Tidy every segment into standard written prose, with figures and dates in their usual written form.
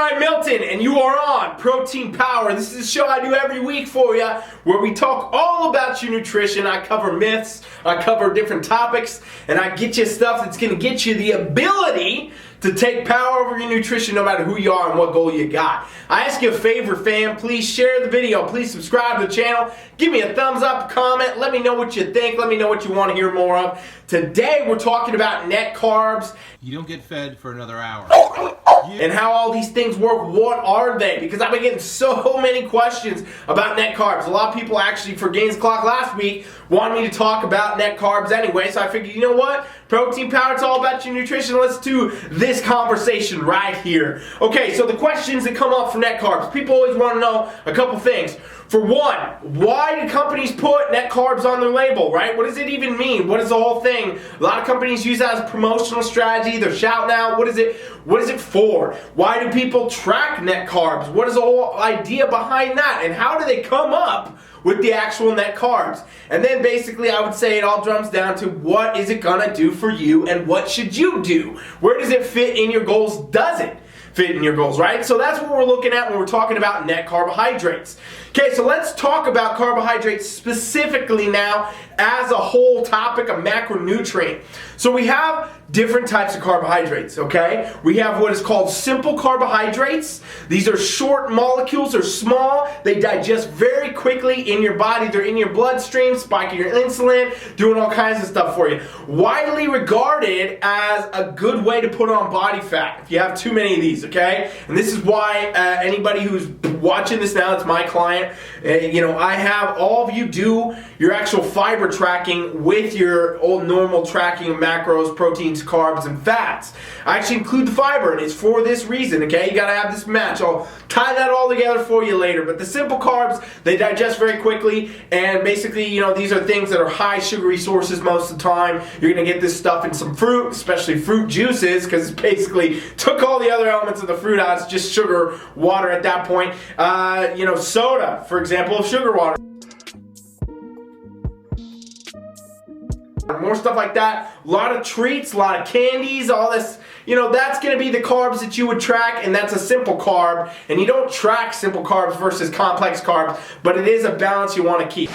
I'm Milton, and you are on Protein Power. This is a show I do every week for you, where we talk all about your nutrition. I cover myths, I cover different topics, and I get you stuff that's going to get you the ability to take power over your nutrition no matter who you are and what goal you got. I ask you a favor, fam. Please share the video. Please subscribe to the channel. Give me a thumbs up, comment. Let me know what you think. Let me know what you want to hear more of. Today we're talking about net carbs. You don't get fed for another hour. And how all these things work. What are they? Because I've been getting so many questions about net carbs. A lot of people actually, for Gains Clock last week, wanted me to talk about net carbs anyway. So I figured, you know what? Protein Power, it's all about your nutrition. Let's do this conversation right here. Okay, so the questions that come up for net carbs. People always want to know a couple things. For one, why do companies put net carbs on their label, right? What does it even mean? What is the whole thing? A lot of companies use that as a promotional strategy. They're shouting out. What is it for? Why do people track net carbs? What is the whole idea behind that? And how do they come up with the actual net carbs? And then basically I would say it all drums down to what is it gonna do for you and what should you do? Where does it fit in your goals? Does it fit in your goals, right? So that's what we're looking at when we're talking about net carbohydrates. Okay, so let's talk about carbohydrates specifically now as a whole topic, a macronutrient. So we have different types of carbohydrates, okay? We have what is called simple carbohydrates. These are short molecules, they're small, they digest very quickly in your body, they're in your bloodstream, spiking your insulin, doing all kinds of stuff for you. Widely regarded as a good way to put on body fat if you have too many of these, okay? And this is why anybody who's watching this now, it's my client, I have all of you do your actual fiber tracking with your old normal tracking of macros, proteins, carbs, and fats. I actually include the fiber, and it's for this reason, okay? You gotta have this match. I'll tie that all together for you later. But the simple carbs, they digest very quickly, and basically, these are things that are high sugary sources most of the time. You're gonna get this stuff in some fruit, especially fruit juices, because it basically took all the other elements of the fruit out. It's just sugar, water at that point. Soda, for example, sugar water. More stuff like that, a lot of treats, a lot of candies, all this, that's going to be the carbs that you would track, and that's a simple carb. And you don't track simple carbs versus complex carbs, but it is a balance you want to keep.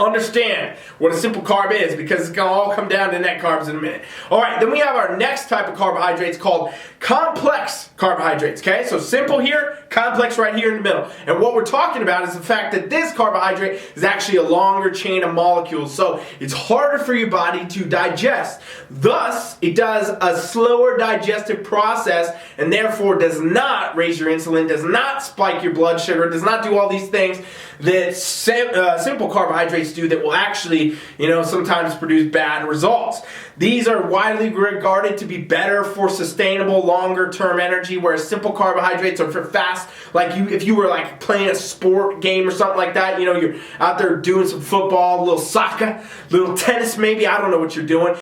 Understand what a simple carb is, because it's going to all come down to net carbs in a minute. Alright, then we have our next type of carbohydrates called complex carbohydrates, okay? So simple here, complex right here in the middle. And what we're talking about is the fact that this carbohydrate is actually a longer chain of molecules, so it's harder for your body to digest. Thus, it does a slower digestive process, and therefore does not raise your insulin, does not spike your blood sugar, does not do all these things that simple carbohydrates do that will actually, sometimes produce bad results. These are widely regarded to be better for sustainable, longer-term energy, whereas simple carbohydrates are for fast, like if you were like playing a sport game or something like that, you're out there doing some football, a little soccer, a little tennis maybe, I don't know what you're doing.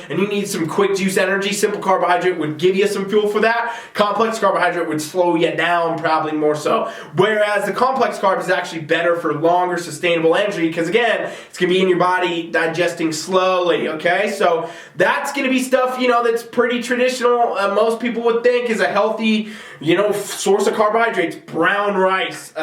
And you need some quick juice energy, simple carbohydrate would give you some fuel for that. Complex carbohydrate would slow you down probably more so. Whereas the complex carb is actually better for longer sustainable energy, because again, it's going to be in your body digesting slowly, okay? So that's going to be stuff, that's pretty traditional. Most people would think is a healthy, source of carbohydrates. Brown rice,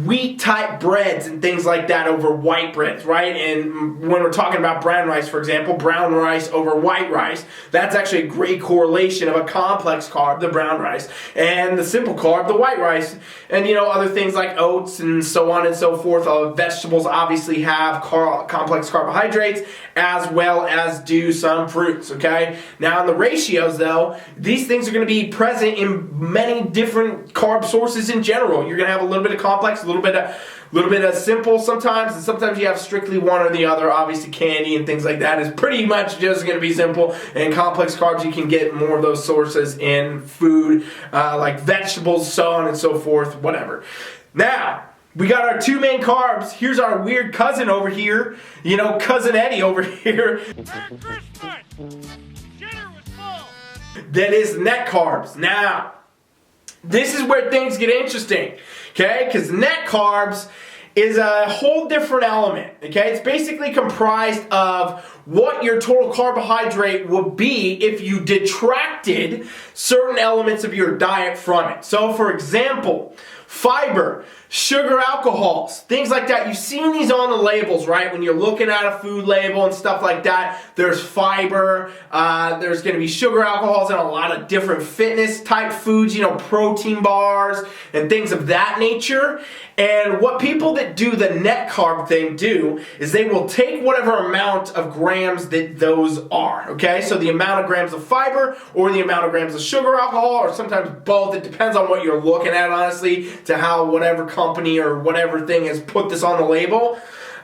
wheat type breads and things like that over white breads, right? And when we're talking about brown rice, for example, brown rice over white rice, that's actually a great correlation of a complex carb, the brown rice, and the simple carb, the white rice. And other things like oats and so on and so forth. Vegetables obviously have complex carbohydrates, as well as do some fruits, okay? Now in the ratios though, these things are going to be present in many different carb sources in general. You're going to have a little bit of complex complex, a little bit of simple sometimes, and sometimes you have strictly one or the other. Obviously, candy and things like that is pretty much just going to be simple. And complex carbs, you can get more of those sources in food, like vegetables, so on and so forth, whatever. Now, we got our two main carbs. Here's our weird cousin over here. You know, Cousin Eddie over here. Merry Christmas! Dinner was full! That is net carbs. Now, this is where things get interesting, okay? Because net carbs is a whole different element, okay? It's basically comprised of what your total carbohydrate would be if you detracted certain elements of your diet from it. So, for example, fiber, sugar alcohols, things like that. You've seen these on the labels, right? When you're looking at a food label and stuff like that, there's fiber, there's going to be sugar alcohols and a lot of different fitness type foods, you know, protein bars and things of that nature. And what people that do the net carb thing do is they will take whatever amount of grams that those are, okay? So the amount of grams of fiber or the amount of grams of sugar alcohol, or sometimes both. It depends on what you're looking at, honestly, to how whatever company or whatever thing has put this on the label.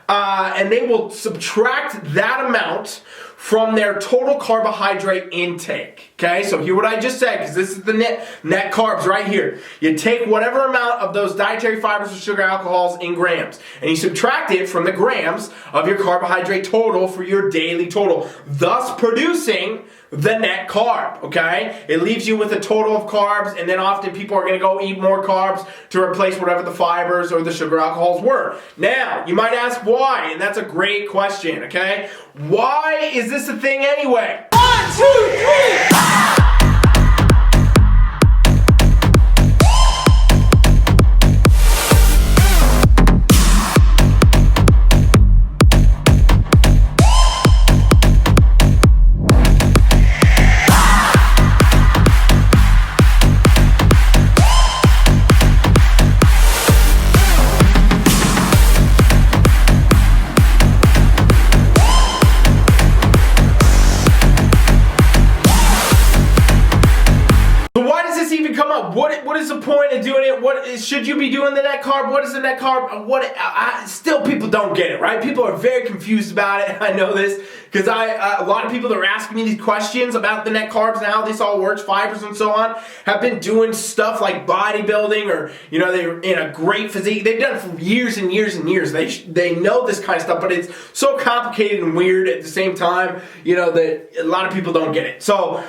And they will subtract that amount from their total carbohydrate intake. Okay, so hear what I just said, because this is the net carbs right here. You take whatever amount of those dietary fibers or sugar alcohols in grams, and you subtract it from the grams of your carbohydrate total for your daily total, thus producing the net carb, okay? It leaves you with a total of carbs, and then often people are going to go eat more carbs to replace whatever the fibers or the sugar alcohols were. Now, you might ask why, and that's a great question, okay? Why is this a thing anyway? 1, 2, 3! What is the point of doing it? What should you be doing the net carb? What is the net carb? Still people don't get it, right? People are very confused about it. I know this because a lot of people that are asking me these questions about the net carbs and how this all works, fibers and so on, have been doing stuff like bodybuilding, or you know, they're in a great physique. They've done it for years and years and years. They know this kind of stuff, but it's so complicated and weird at the same time, you know, that a lot of people don't get it. So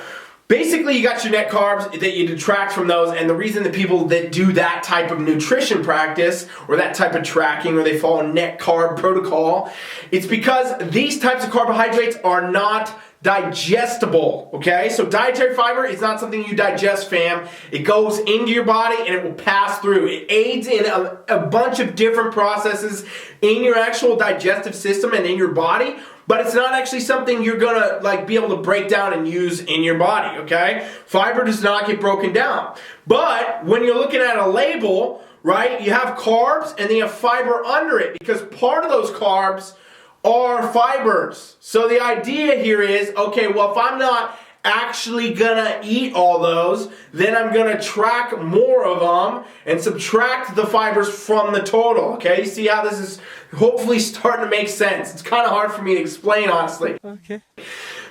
basically, you got your net carbs that you detract from those, and the reason that people that do that type of nutrition practice or that type of tracking, or they follow net carb protocol, it's because these types of carbohydrates are not digestible, okay? So dietary fiber is not something you digest, fam. It goes into your body and it will pass through. It aids in a bunch of different processes in your actual digestive system and in your body, but it's not actually something you're gonna like be able to break down and use in your body, okay? Fiber does not get broken down. But when you're looking at a label, right, you have carbs and then you have fiber under it, because part of those carbs are fibers. So the idea here is, okay, well, if I'm not actually gonna eat all those, then I'm gonna track more of them and subtract the fibers from the total, okay? You see how this is hopefully starting to make sense. It's kind of hard for me to explain, honestly. Okay.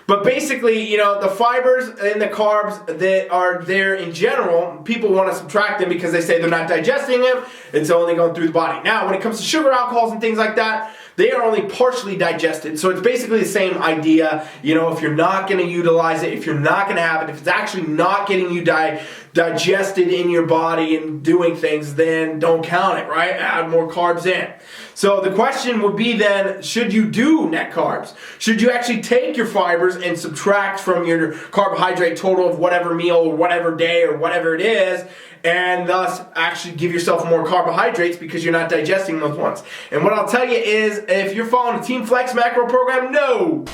But basically, you know, the fibers and the carbs that are there in general, people want to subtract them because they say they're not digesting them. It's only going through the body. Now, when it comes to sugar alcohols and things like that, they are only partially digested. So it's basically the same idea. You know, if you're not going to utilize it, if you're not going to have it, if it's actually not getting you digested in your body and doing things, then don't count it, right? Add more carbs in. So the question would be then, should you do net carbs? Should you actually take your fibers and subtract from your carbohydrate total of whatever meal or whatever day or whatever it is, and thus actually give yourself more carbohydrates because you're not digesting those ones? And what I'll tell you is, if you're following the TeamFFLEX macro program, no.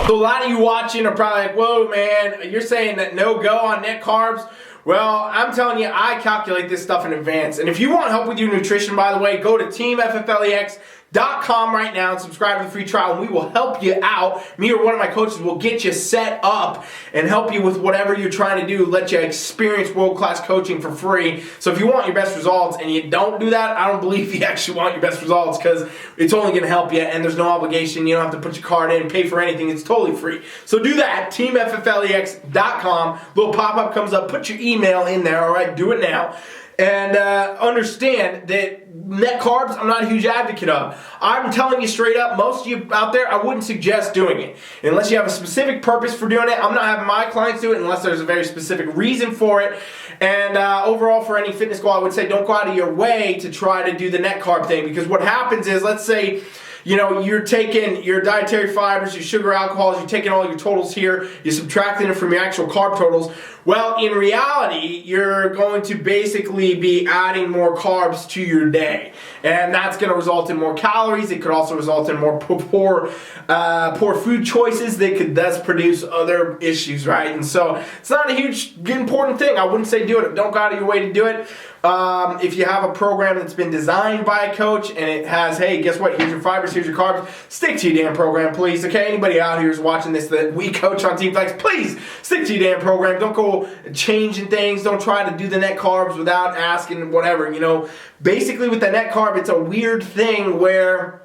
So a lot of you watching are probably like, whoa man, you're saying that no go on net carbs? Well, I'm telling you, I calculate this stuff in advance. And if you want help with your nutrition, by the way, go to TeamFFLEX.com. TeamFFLEX.com right now and subscribe to the free trial, and we will help you out. Me or one of my coaches will get you set up and help you with whatever you're trying to do, let you experience world-class coaching for free. So if you want your best results and you don't do that, I don't believe you actually want your best results, because it's only going to help you and there's no obligation. You don't have to put your card in, pay for anything. It's totally free. So do that, TeamFFLEX.com. Little pop-up comes up, put your email in there, all right? Do it now. And understand that net carbs, I'm not a huge advocate of. I'm telling you straight up, most of you out there, I wouldn't suggest doing it. Unless you have a specific purpose for doing it. I'm not having my clients do it unless there's a very specific reason for it. And overall, for any fitness goal, I would say don't go out of your way to try to do the net carb thing. Because what happens is, let's say, you know, you're taking your dietary fibers, your sugar alcohols, you're taking all your totals here, you're subtracting it from your actual carb totals. Well, in reality, you're going to basically be adding more carbs to your day. And that's going to result in more calories. It could also result in more poor food choices that could thus produce other issues, right? And so it's not a huge important thing. I wouldn't say do it. Don't go out of your way to do it. If you have a program that's been designed by a coach and it has, hey, guess what? Here's your fibers, here's your carbs. Stick to your damn program, please. Okay, anybody out here who's watching this that we coach on TeamFFLEX, please stick to your damn program. Don't go changing things. Don't try to do the net carbs without asking whatever. You know, basically with the net carb, it's a weird thing where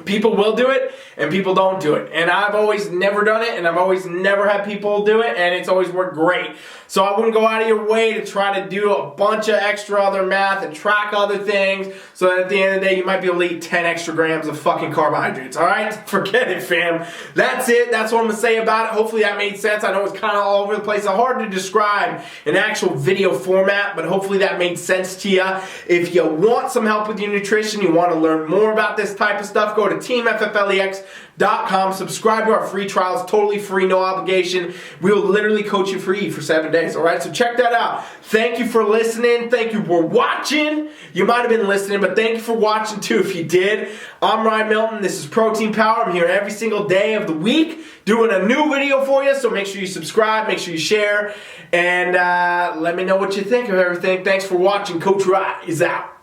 people will do it and people don't do it. And I've always never done it, and I've always never had people do it, and it's always worked great. So I wouldn't go out of your way to try to do a bunch of extra other math and track other things so that at the end of the day you might be able to eat 10 extra grams of fucking carbohydrates. Alright? Forget it, fam. That's it. That's what I'm going to say about it. Hopefully that made sense. I know it's kind of all over the place. It's hard to describe in actual video format, but hopefully that made sense to you. If you want some help with your nutrition, you want to learn more about this type of stuff, go to TeamFFLEX.com. Subscribe to our free trials. Totally free, no obligation. We will literally coach you free for 7 days. Alright, so check that out. Thank you for listening. Thank you for watching. You might have been listening, but thank you for watching too if you did. I'm Ryan Milton. This is Protein Power. I'm here every single day of the week doing a new video for you, so make sure you subscribe, make sure you share, and let me know what you think of everything. Thanks for watching. Coach Rye is out.